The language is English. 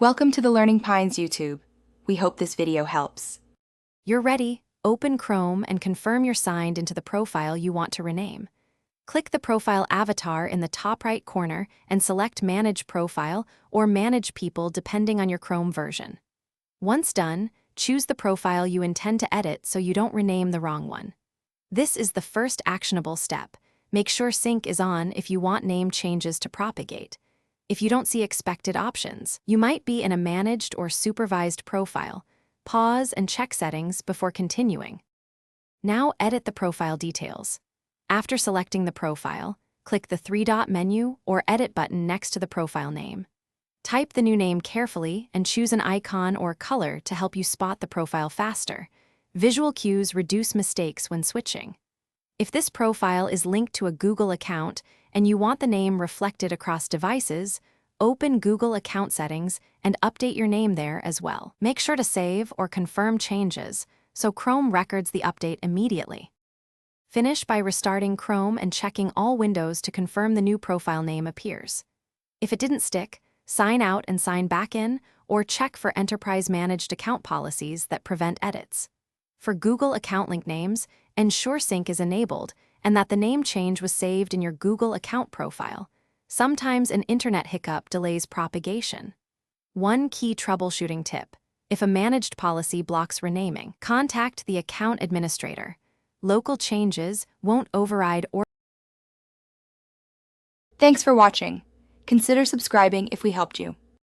Welcome to the Learning Pines YouTube. We hope this video helps. You're ready. Open Chrome and confirm you're signed into the profile you want to rename. Click the profile avatar in the top right corner and select Manage Profile or Manage People depending on your Chrome version. Once done, choose the profile you intend to edit so you don't rename the wrong one. This is the first actionable step. Make sure sync is on if you want name changes to propagate. If you don't see expected options, you might be in a managed or supervised profile. Pause and check settings before continuing. Now edit the profile details. After selecting the profile, click the three-dot menu or edit button next to the profile name. Type the new name carefully and choose an icon or color to help you spot the profile faster. Visual cues reduce mistakes when switching. If this profile is linked to a Google account and you want the name reflected across devices, open Google account settings and update your name there as well. Make sure to save or confirm changes so Chrome records the update immediately. Finish by restarting Chrome and checking all windows to confirm the new profile name appears. If it didn't stick, sign out and sign back in, or check for enterprise-managed account policies that prevent edits. For Google account link names, ensure sync is enabled and that the name change was saved in your Google account profile. Sometimes an internet hiccup delays propagation. One key troubleshooting tip: if a managed policy blocks renaming, contact the account administrator. Local changes won't override or. Thanks for watching. Consider subscribing if we helped you.